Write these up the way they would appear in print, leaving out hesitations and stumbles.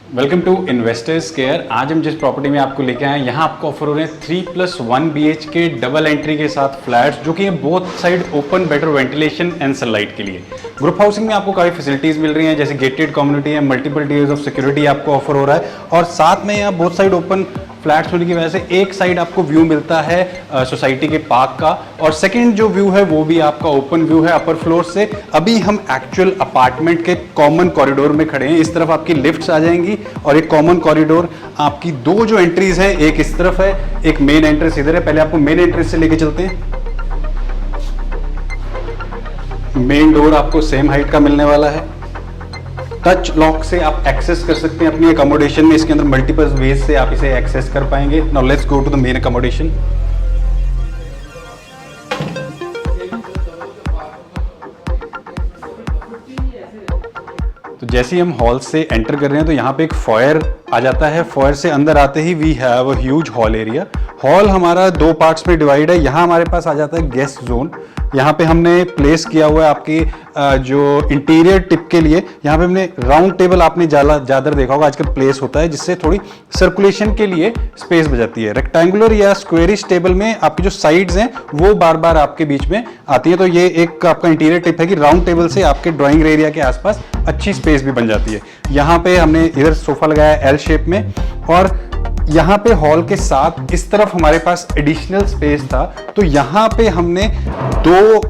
Welcome to investors care. आज हम जिस प्रॉपर्टी में आपको लेके आए हैं, यहाँ आपको ऑफर हो रहे हैं 3+1 BHK डबल एंट्री के साथ फ्लैट्स, जो कि है both side open, better ventilation and sunlight के लिए। ग्रुप हाउसिंग में आपको काफ़ी फैसिलिटीज मिल रही हैं, जैसे गेटेड कम्युनिटी है, मल्टीपल टियर्स ऑफ सिक्योरिटी आपको ऑफर हो रहा है, और साथ में यहाँ बोथ साइड ओपन फ्लैट्स होने की वजह से एक साइड आपको व्यू मिलता है सोसाइटी के पार्क का, और सेकंड जो व्यू है वो भी आपका ओपन व्यू है अपर फ्लोर से। अभी हम एक्चुअल अपार्टमेंट के कॉमन कॉरिडोर में खड़े हैं। इस तरफ आपकी लिफ्ट्स आ जाएंगी और एक कॉमन कॉरिडोर, आपकी दो जो एंट्रीज हैं, एक इस तरफ है, एक मेन एंट्रेंस इधर है। पहले आपको मेन एंट्रेंस से लेके चलते हैं। मेन डोर आपको सेम हाइट का मिलने वाला है। टच लॉक से आप एक्सेस कर सकते हैं अपनी अकोमोडेशन में। इसके अंदर मल्टीपल वेज से आप इसे एक्सेस कर पाएंगे। Now let's go to the main accommodation. तो जैसे ही हम हॉल से एंटर कर रहे हैं तो यहाँ पे एक फॉयर आ जाता है। फॉयर से अंदर आते ही we have a huge hall area. Hall हमारा दो पार्ट्स में डिवाइड है। यहाँ हमारे पास आ जाता है गेस्ट जोन। यहाँ पे हमने प्लेस किया हुआ है आपकी जो इंटीरियर टिप के लिए। यहाँ पे हमने राउंड टेबल, आपने ज़्यादातर देखा होगा आजकल प्लेस होता है, जिससे थोड़ी सर्कुलेशन के लिए स्पेस बचाती है। रेक्टेंगुलर या स्क्वेरिश टेबल में आपकी जो साइड्स हैं वो बार बार आपके बीच में आती है। तो ये एक आपका इंटीरियर टिप है कि राउंड टेबल से आपके ड्राइंग एरिया के आसपास अच्छी स्पेस भी बन जाती है। यहाँ पे हमने इधर सोफा लगाया है एल शेप में, और यहाँ पे हॉल के साथ इस तरफ हमारे पास एडिशनल स्पेस था, तो यहाँ पे हमने दो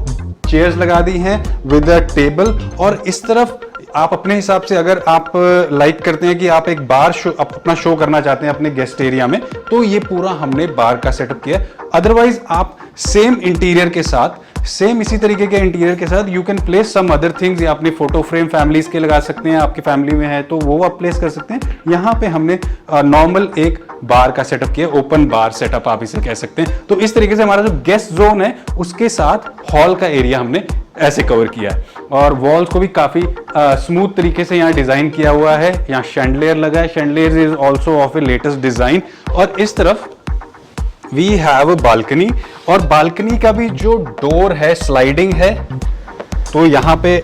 चेयर्स लगा दी हैं विद अ टेबल। और इस तरफ आप अपने हिसाब से, अगर आप लाइक करते हैं कि आप एक बार शो अपना शो करना चाहते हैं अपने गेस्ट एरिया में, तो ये पूरा हमने बार का सेटअप किया। अदरवाइज आप सेम इंटीरियर के साथ, सेम इसी तरीके के इंटीरियर के साथ you can place some other things, या अपने फोटो फ्रेम फैमिलीज के लगा सकते हैं, आपकी फैमिली में है तो वो आप प्लेस कर सकते हैं। यहाँ पे हमने नॉर्मल एक बार का सेटअप किया, ओपन बार सेटअप आप इसे कह सकते हैं। तो इस तरीके से हमारा जो गेस्ट जोन है उसके साथ हॉल का एरिया हमने ऐसे कवर किया है। और वॉल्स को भी काफी स्मूथ तरीके से यहाँ डिजाइन किया हुआ है। यहाँ शैंडलियर लगा है, chandelier is also of A latest design. और इस तरफ वी हैव अ बालकनी, और बालकनी का भी जो डोर है स्लाइडिंग है, तो यहाँ पे,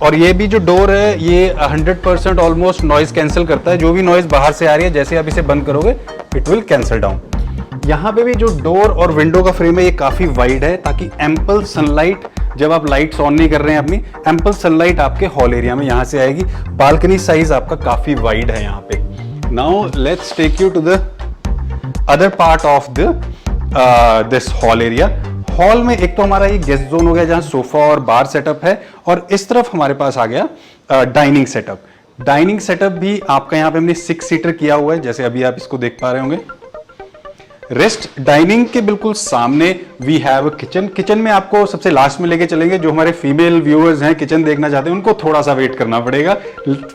और ये भी जो डोर है ये 100% ऑलमोस्ट नॉइज कैंसिल करता है। जो भी नॉइज बाहर से आ रही है, जैसे आप इसे बंद करोगे इट विल कैंसिल डाउन। यहाँ पे भी जो डोर और विंडो का फ्रेम है ये काफी वाइड है, ताकि एम्पल सनलाइट, जब आप लाइट्स ऑन नहीं कर रहे हैं अपनी, एम्पल सनलाइट आपके हॉल एरिया में यहाँ से आएगी। बालकनी साइज आपका काफी वाइड है यहाँ पे। Now let's take you to the other part of this hall area. Hall में एक तो हमारा ये गेस्ट जोन हो गया जहां सोफा और बार सेटअप है, और इस तरफ हमारे पास आ गया डाइनिंग सेटअप। डाइनिंग सेटअप भी आपका यहाँ पे हमने 6 सीटर किया हुआ है, जैसे अभी आप इसको देख पा रहे होंगे। रेस्ट डाइनिंग के बिल्कुल सामने वी हैव किचन। किचन में आपको सबसे लास्ट में लेके चलेंगे। जो हमारे फीमेल व्यूअर्स हैं, किचन देखना चाहते हैं, उनको थोड़ा सा वेट करना पड़ेगा।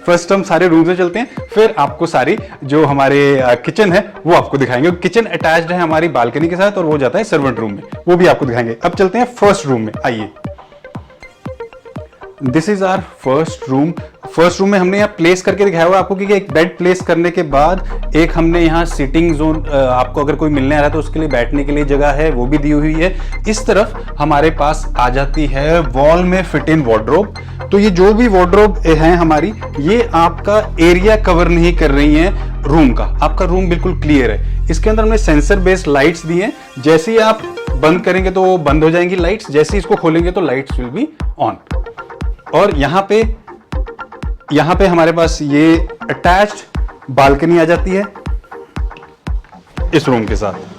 फर्स्ट हम सारे रूम से चलते हैं, फिर आपको सारी जो हमारे किचन है वो आपको दिखाएंगे। किचन अटैच्ड है हमारी बालकनी के साथ, और वो जाता है सर्वेंट रूम में, वो भी आपको दिखाएंगे। अब चलते हैं फर्स्ट रूम में, आइए। This is our first room. First room में हमने यहाँ प्लेस करके दिखाया हुआ आपको, क्योंकि एक बेड प्लेस करने के बाद एक हमने यहाँ सिटिंग जोन, आपको अगर कोई मिलने आ रहा है तो उसके लिए बैठने के लिए जगह है, वो भी दी हुई है। इस तरफ हमारे पास आ जाती है वॉल में फिट इन वार्डरोब। तो ये जो भी वार्डरोब है हमारी, ये आपका एरिया कवर नहीं कर रही है रूम का। आपका रूम बिल्कुल क्लियर है। इसके अंदर हमने सेंसर बेस्ड लाइट्स दी हैं। जैसे ही आप बंद करेंगे तो वो बंद हो जाएंगी लाइट्स, जैसे ही इसको खोलेंगे तो लाइट्स विल बी ऑन। और यहाँ पे हमारे पास ये अटैच्ड बालकनी आ जाती है इस रूम के साथ।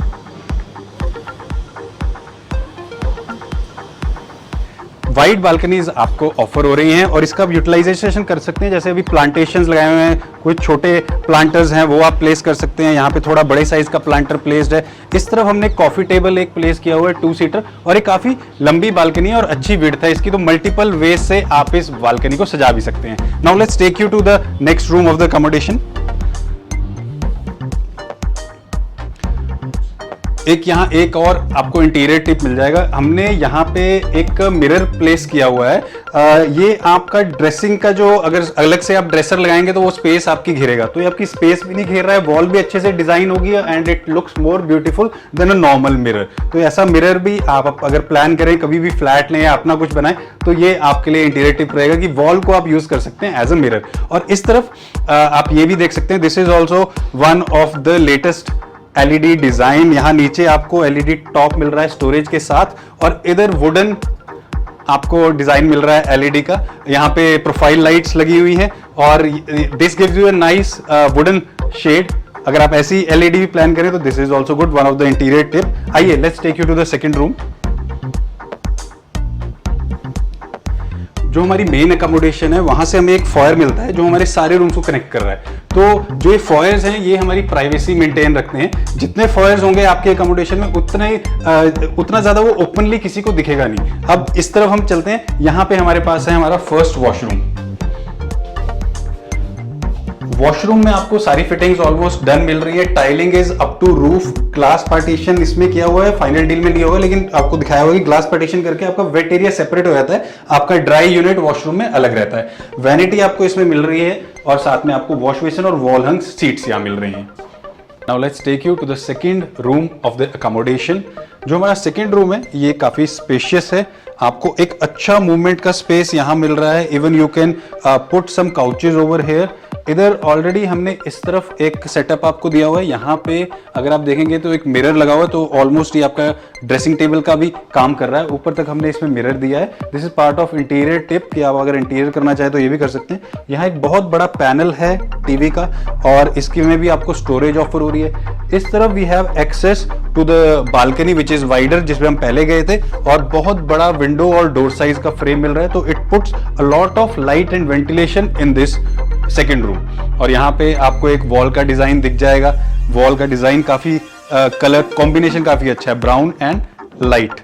वाइड बालकनीज आपको ऑफर हो रही हैं, और इसका आप यूटिलाइजेशन कर सकते हैं। जैसे अभी प्लांटेशंस लगाए हुए हैं, कोई छोटे प्लांटर्स हैं वो आप प्लेस कर सकते हैं। यहाँ पे थोड़ा बड़े साइज का प्लांटर प्लेस्ड है। इस तरफ हमने कॉफी टेबल एक प्लेस किया हुआ है 2 सीटर, और एक काफी लंबी बालकनी है और अच्छी विड्थ है इसकी, तो मल्टीपल वेज से आप इस बालकनी को सजा भी सकते हैं। Now let's take you to the next room of the accommodation. एक यहाँ एक और आपको इंटीरियर टिप मिल जाएगा। हमने यहाँ पे एक मिरर प्लेस किया हुआ है। ये आपका ड्रेसिंग का जो अगर अलग से आप ड्रेसर लगाएंगे तो वो स्पेस आपकी घेरेगा, तो ये आपकी स्पेस भी नहीं घेर रहा है, वॉल भी अच्छे से डिजाइन होगी and it looks more beautiful then a normal mirror. तो ऐसा मिरर भी आप अगर प्लान करें कभी भी फ्लैट लें या अपना कुछ बनाएं तो ये आपके लिए इंटीरियर टिप रहेगा कि वॉल को आप यूज कर सकते हैं एज अ मिरर। और इस तरफ आप ये भी देख सकते हैं, this is also one of the latest LED design. यहां नीचे आपको एलईडी टॉप मिल रहा है स्टोरेज के साथ, और इधर वुडन आपको डिजाइन मिल रहा है एलईडी का। यहाँ पे प्रोफाइल लाइट्स लगी हुई हैं और this gives you a nice wooden shade. अगर आप ऐसी एलईडी भी प्लान करें तो this is also good, one of the interior tip. आइए let's take you to the second room. जो हमारी मेन अकोमोडेशन है वहां से हमें एक फॉयर मिलता है जो हमारे सारे रूम्स को कनेक्ट कर रहा है। तो जो ये फॉयर्स हैं ये हमारी प्राइवेसी मेंटेन रखते हैं। जितने फॉयर्स होंगे आपके अकोमोडेशन में उतना ज्यादा वो ओपनली किसी को दिखेगा नहीं। अब इस तरफ हम चलते हैं, यहाँ पे हमारे पास है हमारा फर्स्ट वॉशरूम। वॉशरूम में आपको सारी फिटिंग्स ऑलमोस्ट डन मिल रही है। Tiling is up to roof, glass partition इसमें किया हुआ है, फाइनल डील में नहीं होगा लेकिन आपको दिखाया होगा कि ग्लास पार्टीशन करके आपका वेट एरिया सेपरेट हो जाता है, आपका ड्राई यूनिट वॉशरूम में अलग रहता है। वैनिटी आपको इसमें मिल रही है और साथ में आपको वॉश बेसिन और वॉल हंग सीट्स यहाँ मिल रही हैं। Now let's take you to the second room of the accommodation. जो हमारा सेकंड रूम है ये काफी स्पेशियस है, आपको एक अच्छा मूवमेंट का स्पेस यहाँ मिल रहा है। Even you can put some couches over here. इधर ऑलरेडी हमने इस तरफ एक सेटअप आपको दिया हुआ है। यहाँ पे अगर आप देखेंगे तो एक मिरर लगा हुआ है, तो ऑलमोस्ट ये आपका ड्रेसिंग टेबल का भी काम कर रहा है। ऊपर तक हमने इसमें मिरर दिया है। This is part of interior tip कि आप अगर इंटीरियर करना चाहे तो ये भी कर सकते हैं। यहाँ एक बहुत बड़ा पैनल है टीवी का और इसकी में भी आपको स्टोरेज ऑफर हो रही है। इस तरफ we have access to the balcony which is wider, जिसमें हम पहले गए थे, और बहुत बड़ा विंडो और डोर साइज का फ्रेम मिल रहा है। तो it puts a lot of light and ventilation in this second room. और यहाँ पे आपको एक वॉल का डिजाइन दिख जाएगा। वॉल का डिजाइन काफी कलर कॉम्बिनेशन काफी अच्छा है, ब्राउन एंड लाइट।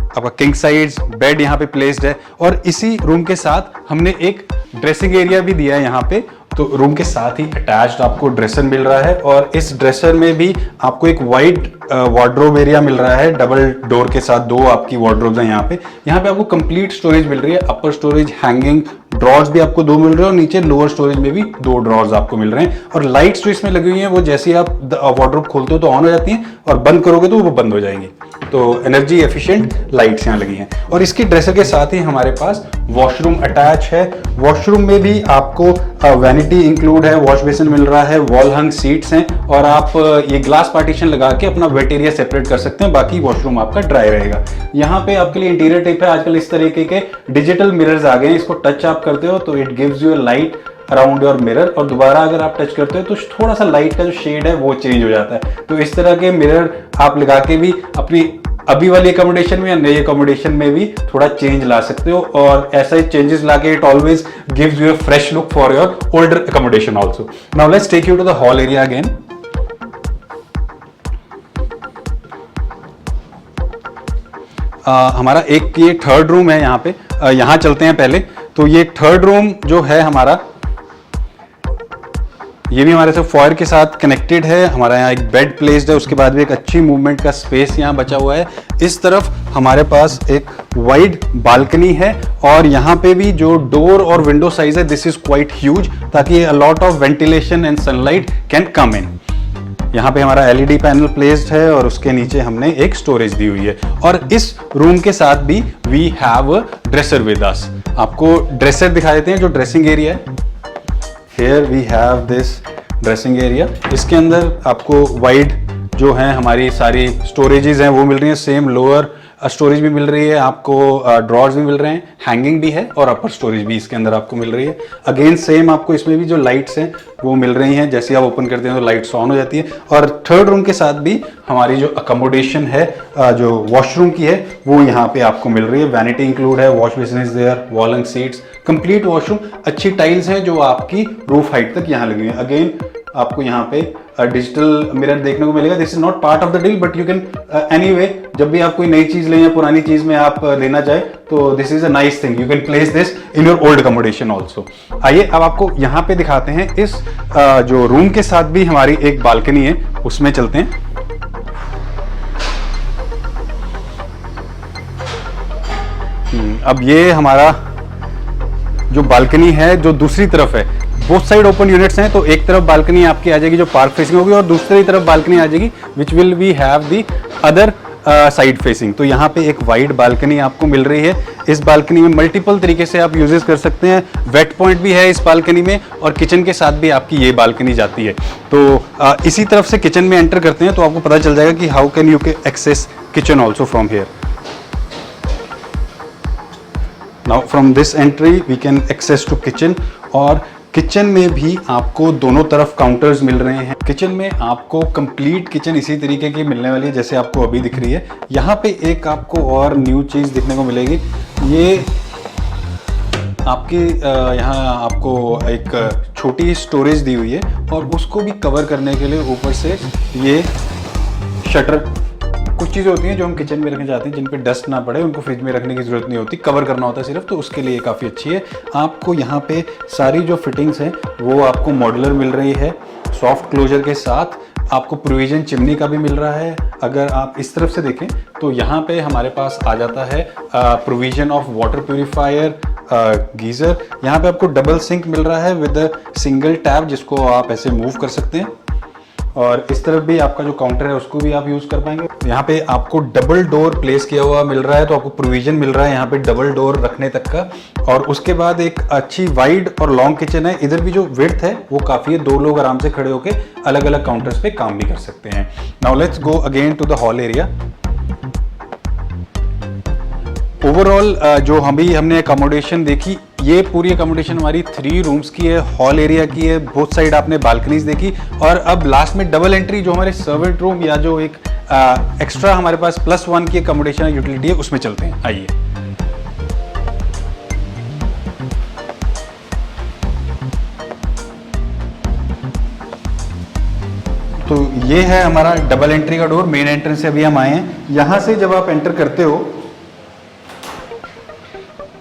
आपका किंग साइज बेड यहाँ पे प्लेस्ड है और इसी रूम के साथ हमने एक ड्रेसिंग एरिया भी दिया है यहाँ पे। तो रूम के साथ ही अटैच्ड आपको ड्रेसर मिल रहा है और इस ड्रेसर में भी आपको एक वाइड वार्डरोब एरिया मिल रहा है। डबल डोर के साथ दो आपकी वार्डरोब्स हैं यहाँ पे। यहाँ पे आपको कंप्लीट स्टोरेज मिल रही है। अपर स्टोरेज, हैंगिंग ड्रॉर्स भी आपको दो मिल रहे हैं और नीचे लोअर स्टोरेज में भी दो ड्रॉर्स आपको मिल रहे हैं। और लाइट्स जो इसमें लगी हुई हैं वो जैसे आप वार्डरोब खोलते हो तो ऑन हो जाती हैं और बंद करोगे तो वो बंद हो जाएंगी। तो एनर्जी एफिशिएंट लाइट्स यहाँ लगी हैं। और इसकी ड्रेसर के साथ ही हमारे पास वॉशरूम अटैच है। वॉशरूम में भी आपको वैनिटी इंक्लूड है, वॉश बेसिन मिल रहा है, वॉल हंग सीट्स हैं और आप ये ग्लास पार्टीशन लगा के अपना वेट एरिया सेपरेट कर सकते हैं। बाकी वॉशरूम आपका ड्राई रहेगा। यहाँ पे आपके लिए इंटीरियर टिप है, आजकल इस तरीके के डिजिटल मिरर्स आ गए हैं। इसको टच आप करते हो तो it gives you a light around your mirror और दोबारा अगर आप टच करते हो तो थोड़ा सा लाइट का जो शेड है वो चेंज हो जाता है। तो इस तरह के मिरर आप लगा के भी अपनी अभी वाली अकोमोडेशन में या नई अकोमोडेशन में भी थोड़ा चेंज ला सकते हो और ऐसा ही चेंजेस लाके it always gives you a fresh look for your older accommodation also. Now let's take you to the hall area again. हमारा एक ये थर्ड रूम है यहाँ पे, यहाँ चलते हैं पहले। तो ये थर्ड रूम जो है हमारा, ये भी हमारे से फॉयर के साथ कनेक्टेड है। हमारा यहाँ एक बेड प्लेस्ड है, उसके बाद भी एक अच्छी मूवमेंट का स्पेस यहाँ बचा हुआ है। इस तरफ हमारे पास एक वाइड बालकनी है और यहाँ पे भी जो डोर और विंडो साइज है दिस इज क्वाइट ह्यूज, ताकि a lot of ventilation and sunlight can come in. यहाँ पे हमारा एलईडी पैनल प्लेस्ड है और उसके नीचे हमने एक स्टोरेज दी हुई है। और इस रूम के साथ भी we have a dresser with us. आपको ड्रेसर दिखा देते हैं जो ड्रेसिंग एरिया है। Here we have this dressing area। इसके अंदर आपको वाइड जो है हमारी सारी स्टोरेजेस हैं वो मिल रही हैं। सेम लोअर स्टोरेज भी मिल रही है आपको, ड्रॉर्स भी मिल रहे हैं, हैंगिंग भी है और अपर स्टोरेज भी इसके अंदर आपको मिल रही है। अगेन सेम आपको इसमें भी जो लाइट्स हैं वो मिल रही हैं, जैसे आप ओपन करते हैं तो लाइट्स ऑन हो जाती है। और थर्ड रूम के साथ भी हमारी जो अकोमोडेशन है जो वॉशरूम की है वो यहाँ पे आपको मिल रही है। वैनिटी इंक्लूड है, wash basin is there, wall and seats, complete washroom. अच्छी टाइल्स हैं जो आपकी रूफ हाइट तक यहाँ लगी हुई है। अगेन आपको यहाँ पे डिजिटल मिरर देखने को मिलेगा। This is not part of the deal but you can anyway, जब भी आप कोई नई चीज लें या पुरानी चीज में आप लेना चाहे तो this is a nice thing, you can place this in your old accommodation also. आइए अब आपको यहाँ पे दिखाते हैं इस जो रूम के साथ भी हमारी एक बालकनी है उसमें चलते हैं। अब ये हमारा जो बालकनी है जो दूसरी तरफ है, बोथ साइड ओपन यूनिट्स हैं, तो एक तरफ बालकनी आपकी आ जाएगी जो पार्क फेसिंग होगी और दूसरी तरफ बालकनी आ जाएगी which will we have the other side facing. तो यहाँ पे एक वाइड बालकनी आपको मिल रही है। इस बालकनी में मल्टीपल तरीके से आप यूजेस कर सकते हैं। वेट पॉइंट भी है इस बालकनी में और किचन के साथ भी आपकी ये बालकनी जाती है। तो इसी तरफ से किचन में एंटर करते हैं तो आपको पता चल जाएगा कि how can you access kitchen also from here. Now from this entry we can access to kitchen, और किचन में भी आपको दोनों तरफ काउंटर्स मिल रहे हैं। किचन में आपको कंप्लीट किचन इसी तरीके की मिलने वाली है जैसे आपको अभी दिख रही है। यहाँ पे एक आपको और न्यू चीज़ दिखने को मिलेगी, ये आपकी यहाँ आपको एक छोटी स्टोरेज दी हुई है और उसको भी कवर करने के लिए ऊपर से ये शटर। कुछ चीज़ें होती हैं जो हम किचन में रखना चाहते हैं जिन पे डस्ट ना पड़े, उनको फ्रिज में रखने की ज़रूरत नहीं होती, कवर करना होता है सिर्फ, तो उसके लिए काफ़ी अच्छी है। आपको यहाँ पे सारी जो फिटिंग्स हैं वो आपको मॉड्यूलर मिल रही है सॉफ्ट क्लोजर के साथ। आपको प्रोविजन चिमनी का भी मिल रहा है। अगर आप इस तरफ से देखें तो यहाँ पे हमारे पास आ जाता है provision of water purifier, geyser. यहाँ पे आपको डबल सिंक मिल रहा है विद सिंगल टैप जिसको आप ऐसे मूव कर सकते हैं, और इस तरफ भी आपका जो काउंटर है उसको भी आप यूज कर पाएंगे। यहाँ पे आपको डबल डोर प्लेस किया हुआ मिल रहा है, तो आपको प्रोविजन मिल रहा है यहाँ पे डबल डोर रखने तक का। और उसके बाद एक अच्छी वाइड और लॉन्ग किचन है। इधर भी जो विड्थ है वो काफी है, 2 लोग आराम से खड़े होके अलग अलग काउंटर्स पे काम भी कर सकते हैं। Now let's go again to the hall area. Overall जो हमने अकोमोडेशन देखी, ये पूरी अकोमोडेशन हमारी 3 रूम्स की है, हॉल एरिया की है, बोथ साइड आपने बालकनीज देखी। और अब लास्ट में डबल एंट्री जो हमारे सर्वेंट रूम या जो एक एक्स्ट्रा हमारे पास +1 की अकोमोडेशन यूटिलिटी है उसमें चलते हैं। आइए। तो ये है हमारा डबल एंट्री का डोर। मेन एंट्रेंस से अभी हम आए हैं। यहां से जब आप एंटर करते हो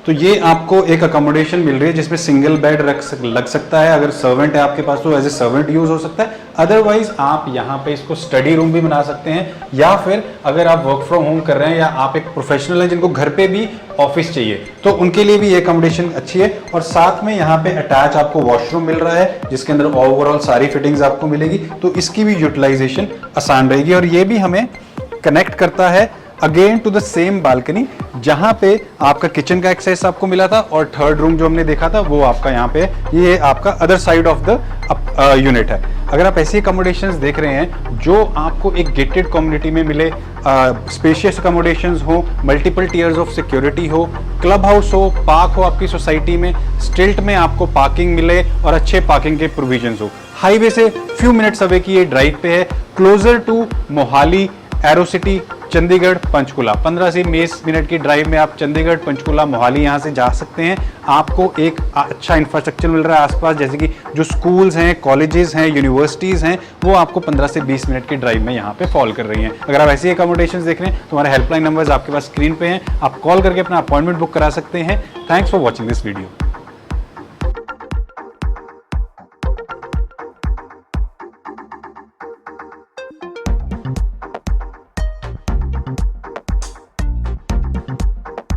तो ये आपको एक अकोमोडेशन मिल रही है जिसमें सिंगल बेड लग सकता है। अगर सर्वेंट है आपके पास तो एज ए सर्वेंट यूज हो सकता है। अदरवाइज आप यहाँ पे इसको स्टडी रूम भी बना सकते हैं, या फिर अगर आप वर्क फ्रॉम होम कर रहे हैं या आप एक प्रोफेशनल हैं जिनको घर पे भी ऑफिस चाहिए तो उनके लिए भी ये अकोमोडेशन अच्छी है। और साथ में यहाँ पे अटैच आपको वॉशरूम मिल रहा है जिसके अंदर ओवरऑल सारी फिटिंग्स आपको मिलेगी, तो इसकी भी यूटिलाइजेशन आसान रहेगी। और ये भी हमें कनेक्ट करता है again to the same balcony जहां पे आपका किचन का एक्सेस आपको मिला था, और थर्ड रूम जो हमने देखा था वो आपका यहाँ पे ये आपका other side of the unit है। अगर आप ऐसी अकोमोडेशंस देख रहे हैं जो आपको एक गेटेड कम्युनिटी में मिले, स्पेशियस अकोमोडेशंस हो, मल्टीपल टियर्स ऑफ सिक्योरिटी हो, क्लब हाउस हो, पार्क हो आपकी सोसाइटी में, स्टिल्ट में आपको पार्किंग मिले और अच्छे पार्किंग के प्रोविजंस हो, हाईवे से फ्यू मिनट्स अवे की ये ड्राइव पे है, closer to Mohali, aero city, Chandigarh, Panchkula, 15 से 20 मिनट की ड्राइव में आप चंडीगढ़, पंचकुला, मोहाली यहाँ से जा सकते हैं। आपको एक अच्छा इंफ्रास्ट्रक्चर मिल रहा है आसपास, जैसे कि जो स्कूल्स हैं, कॉलेजेस हैं, यूनिवर्सिटीज़ हैं, वो आपको 15 से 20 मिनट की ड्राइव में यहाँ पे फॉल कर रही हैं। अगर आप ऐसी अकोमोडेशन देख रहे हैं तो हमारे हेल्पलाइन नंबर्स आपके पास स्क्रीन पे हैं, आप कॉल करके अपना अपॉइंटमेंट बुक करा सकते हैं। Thanks for watching this video.